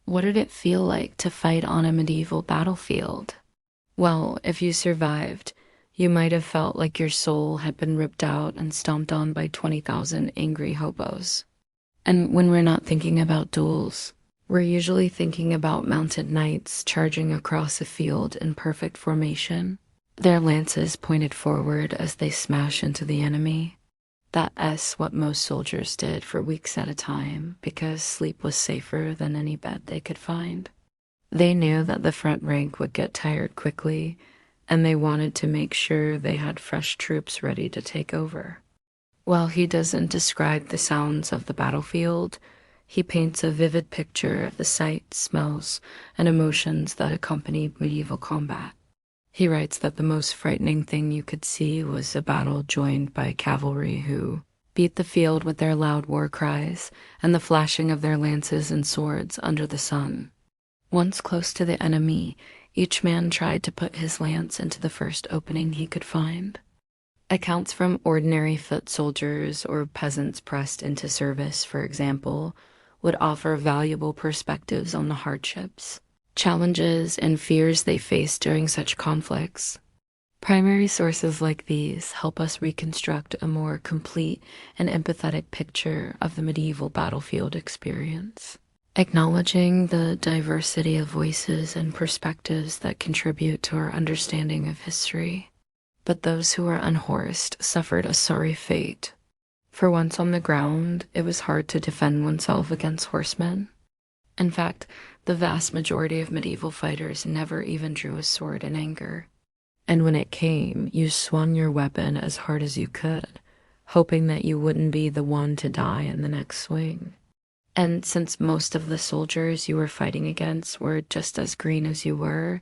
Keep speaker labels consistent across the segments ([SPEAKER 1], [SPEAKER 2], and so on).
[SPEAKER 1] What did it feel like to fight on a medieval battlefield? Well, if you survived, you might have felt like your soul had been ripped out and stomped on by 20,000 angry hobos. And when we're not thinking about duels, we're usually thinking about mounted knights charging across a field in perfect formation, their lances pointed forward as they smash into the enemy. That's what most soldiers did for weeks at a time because sleep was safer than any bed they could find. They knew that the front rank would get tired quickly, and they wanted to make sure they had fresh troops ready to take over. While he doesn't describe the sounds of the battlefield, he paints a vivid picture of the sights, smells, and emotions that accompany medieval combat. He writes that the most frightening thing you could see was a battle joined by cavalry who beat the field with their loud war cries and the flashing of their lances and swords under the sun. Once close to the enemy, each man tried to put his lance into the first opening he could find. Accounts from ordinary foot soldiers or peasants pressed into service, for example, would offer valuable perspectives on the hardships, challenges, and fears they faced during such conflicts. Primary sources like these help us reconstruct a more complete and empathetic picture of the medieval battlefield experience, acknowledging the diversity of voices and perspectives that contribute to our understanding of history. But those who were unhorsed suffered a sorry fate. For once on the ground, it was hard to defend oneself against horsemen. In fact, the vast majority of medieval fighters never even drew a sword in anger. And when it came, you swung your weapon as hard as you could, hoping that you wouldn't be the one to die in the next swing. And since most of the soldiers you were fighting against were just as green as you were,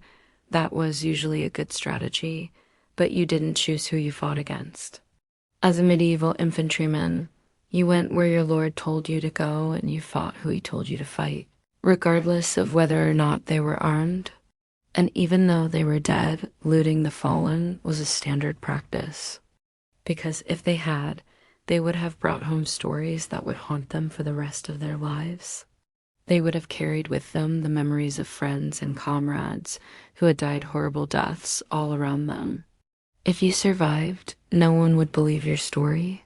[SPEAKER 1] that was usually a good strategy, but you didn't choose who you fought against. As a medieval infantryman, you went where your lord told you to go and you fought who he told you to fight, regardless of whether or not they were armed. And even though they were dead, looting the fallen was a standard practice. Because if they had, they would have brought home stories that would haunt them for the rest of their lives. They would have carried with them the memories of friends and comrades who had died horrible deaths all around them. If you survived, no one would believe your story.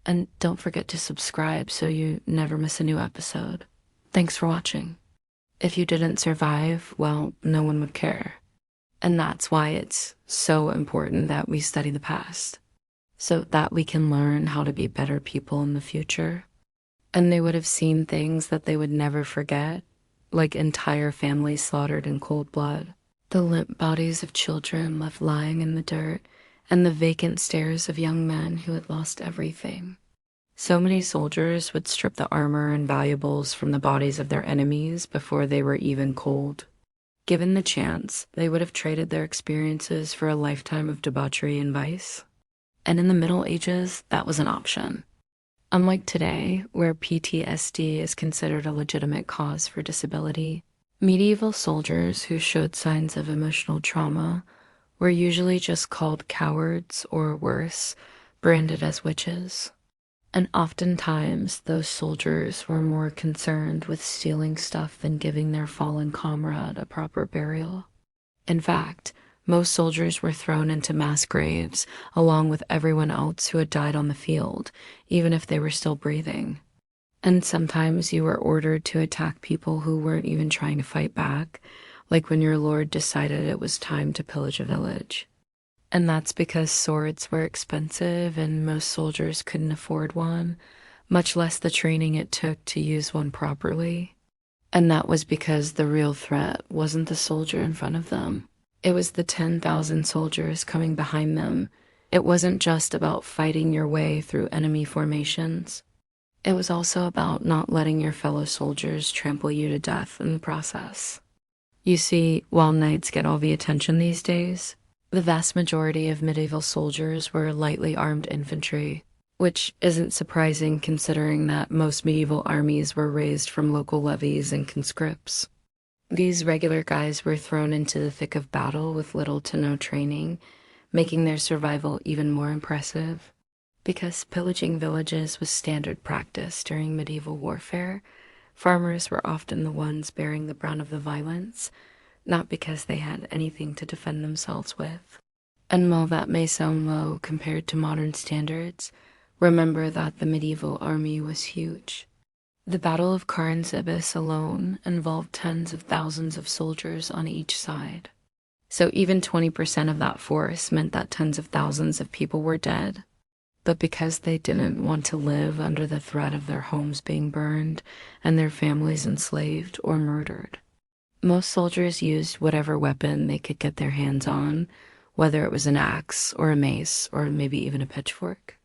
[SPEAKER 1] And don't forget to subscribe so you never miss a new episode. Thanks for watching. If you didn't survive, well, no one would care. And that's why it's so important that we study the past, so that we can learn how to be better people in the future. And they would have seen things that they would never forget, like entire families slaughtered in cold blood, the limp bodies of children left lying in the dirt, and the vacant stares of young men who had lost everything. So many soldiers would strip the armor and valuables from the bodies of their enemies before they were even cold. Given the chance, they would have traded their experiences for a lifetime of debauchery and vice. And in the Middle Ages, that was an option. Unlike today, where PTSD is considered a legitimate cause for disability, medieval soldiers who showed signs of emotional trauma were usually just called cowards or worse, branded as witches. And oftentimes, those soldiers were more concerned with stealing stuff than giving their fallen comrade a proper burial. In fact, most soldiers were thrown into mass graves along with everyone else who had died on the field, even if they were still breathing. And sometimes you were ordered to attack people who weren't even trying to fight back, like when your lord decided it was time to pillage a village. And that's because swords were expensive and most soldiers couldn't afford one, much less the training it took to use one properly. And that was because the real threat wasn't the soldier in front of them. It was the 10,000 soldiers coming behind them. It wasn't just about fighting your way through enemy formations. It was also about not letting your fellow soldiers trample you to death in the process. You see, while knights get all the attention these days, the vast majority of medieval soldiers were lightly armed infantry, which isn't surprising considering that most medieval armies were raised from local levies and conscripts. These regular guys were thrown into the thick of battle with little to no training, making their survival even more impressive. Because pillaging villages was standard practice during medieval warfare, Farmers were often the ones bearing the brunt of the violence, not because they had anything to defend themselves with. And while that may sound low compared to modern standards, remember that the medieval army was huge. The Battle of Carnsibis alone involved tens of thousands of soldiers on each side. So even 20% of that force meant that tens of thousands of people were dead. But because they didn't want to live under the threat of their homes being burned and their families enslaved or murdered, most soldiers used whatever weapon they could get their hands on, whether it was an axe or a mace or maybe even a pitchfork.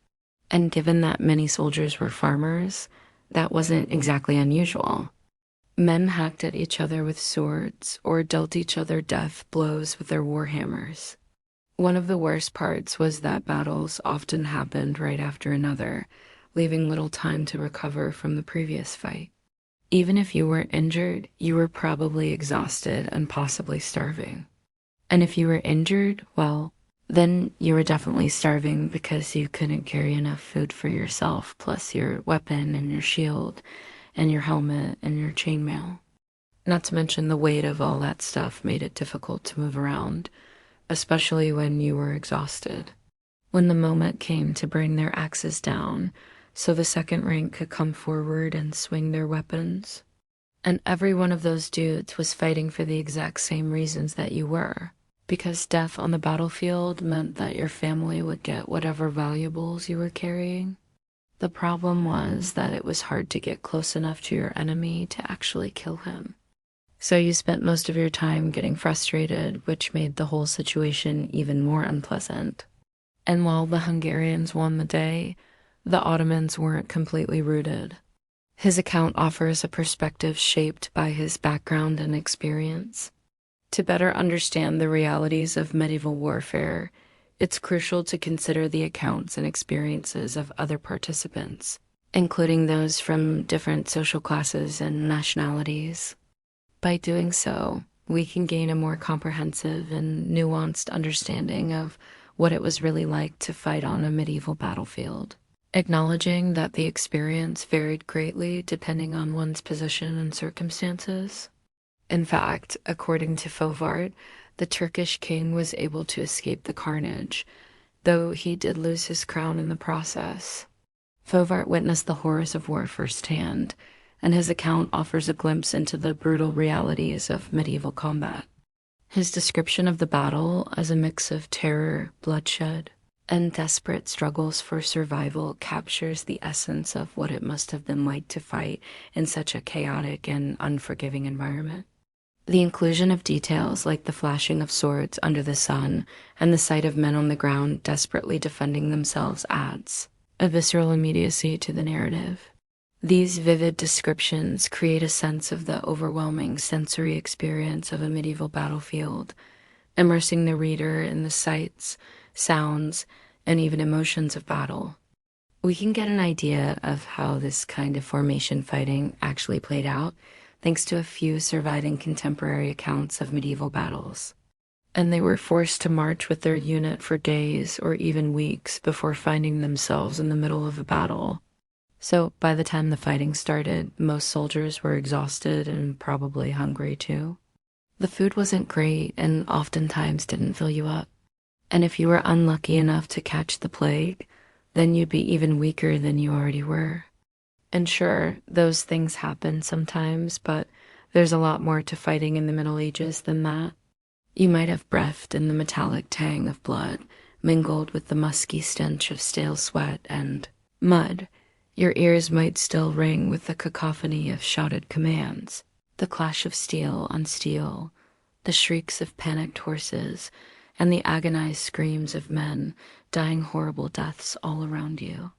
[SPEAKER 1] And given that many soldiers were farmers, that wasn't exactly unusual. Men hacked at each other with swords or dealt each other death blows with their war hammers. One of the worst parts was that battles often happened right after another, leaving little time to recover from the previous fight. Even if you weren't injured, you were probably exhausted and possibly starving. And if you were injured, well, then you were definitely starving because you couldn't carry enough food for yourself, plus your weapon and your shield and your helmet and your chainmail. Not to mention the weight of all that stuff made it difficult to move around, especially when you were exhausted. When the moment came to bring their axes down, so the second rank could come forward and swing their weapons. And every one of those dudes was fighting for the exact same reasons that you were. Because death on the battlefield meant that your family would get whatever valuables you were carrying. The problem was that it was hard to get close enough to your enemy to actually kill him. So you spent most of your time getting frustrated, which made the whole situation even more unpleasant. And while the Hungarians won the day, the Ottomans weren't completely rooted. His account offers a perspective shaped by his background and experience. To better understand the realities of medieval warfare, it's crucial to consider the accounts and experiences of other participants, including those from different social classes and nationalities. By doing so, we can gain a more comprehensive and nuanced understanding of what it was really like to fight on a medieval battlefield, acknowledging that the experience varied greatly depending on one's position and circumstances. In fact, according to Fovart, the Turkish king was able to escape the carnage, though he did lose his crown in the process. Fovart witnessed the horrors of war firsthand, and his account offers a glimpse into the brutal realities of medieval combat. His description of the battle as a mix of terror, bloodshed, and desperate struggles for survival captures the essence of what it must have been like to fight in such a chaotic and unforgiving environment. The inclusion of details like the flashing of swords under the sun and the sight of men on the ground desperately defending themselves adds a visceral immediacy to the narrative. These vivid descriptions create a sense of the overwhelming sensory experience of a medieval battlefield, immersing the reader in the sights, sounds, and even emotions of battle. We can get an idea of how this kind of formation fighting actually played out thanks to a few surviving contemporary accounts of medieval battles. And they were forced to march with their unit for days or even weeks before finding themselves in the middle of a battle. So by the time the fighting started, most soldiers were exhausted and probably hungry too. The food wasn't great and oftentimes didn't fill you up. And if you were unlucky enough to catch the plague, then you'd be even weaker than you already were. And sure, those things happen sometimes, but there's a lot more to fighting in the Middle Ages than that. You might have breathed in the metallic tang of blood, mingled with the musky stench of stale sweat and mud. Your ears might still ring with the cacophony of shouted commands, the clash of steel on steel, the shrieks of panicked horses, and the agonized screams of men dying horrible deaths all around you.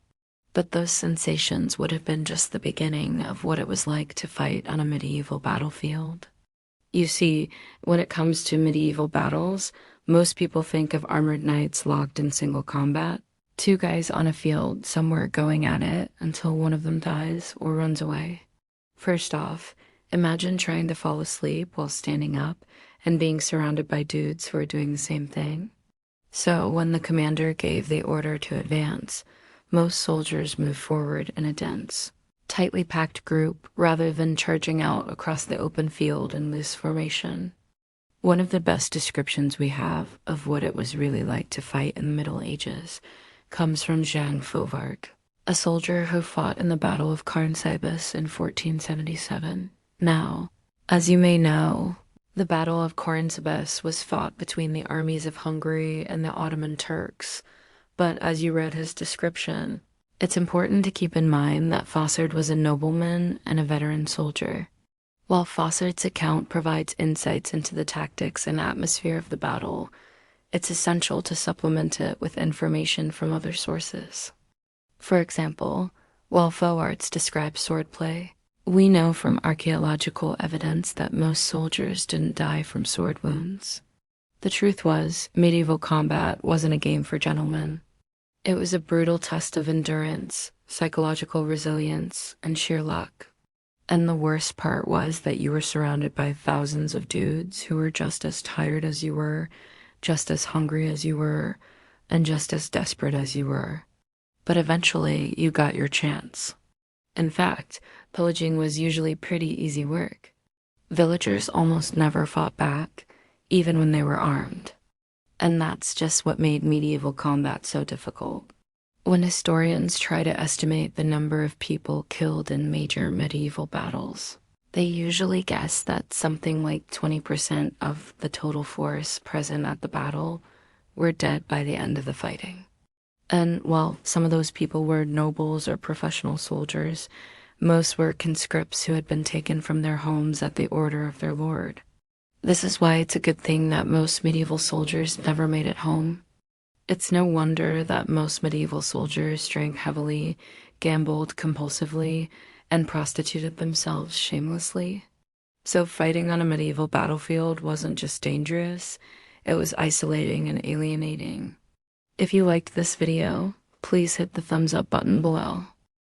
[SPEAKER 1] But those sensations would have been just the beginning of what it was like to fight on a medieval battlefield. You see, when it comes to medieval battles, most people think of armored knights locked in single combat, two guys on a field somewhere going at it until one of them dies or runs away. First off, imagine trying to fall asleep while standing up and being surrounded by dudes who are doing the same thing. So when the commander gave the order to advance, most soldiers moved forward in a dense, tightly packed group rather than charging out across the open field in loose formation. One of the best descriptions we have of what it was really like to fight in the Middle Ages comes from Jean Fauvargue, a soldier who fought in the Battle of Carnsibus in 1477. Now, as you may know, the Battle of Carnsibus was fought between the armies of Hungary and the Ottoman Turks, but as you read his description, it's important to keep in mind that Faussard was a nobleman and a veteran soldier. While Faussard's account provides insights into the tactics and atmosphere of the battle, it's essential to supplement it with information from other sources. For example, while Fauvards describes swordplay, we know from archaeological evidence that most soldiers didn't die from sword wounds. The truth was, medieval combat wasn't a game for gentlemen. It was a brutal test of endurance, psychological resilience, and sheer luck. And the worst part was that you were surrounded by thousands of dudes who were just as tired as you were, just as hungry as you were, and just as desperate as you were. But eventually, you got your chance. In fact, pillaging was usually pretty easy work. Villagers almost never fought back, even when they were armed. And that's just what made medieval combat so difficult. When historians try to estimate the number of people killed in major medieval battles, they usually guess that something like 20% of the total force present at the battle were dead by the end of the fighting. And while some of those people were nobles or professional soldiers, most were conscripts who had been taken from their homes at the order of their lord. This is why it's a good thing that most medieval soldiers never made it home. It's no wonder that most medieval soldiers drank heavily, gambled compulsively, and prostituted themselves shamelessly. So fighting on a medieval battlefield wasn't just dangerous, it was isolating and alienating. If you liked this video, please hit the thumbs up button below.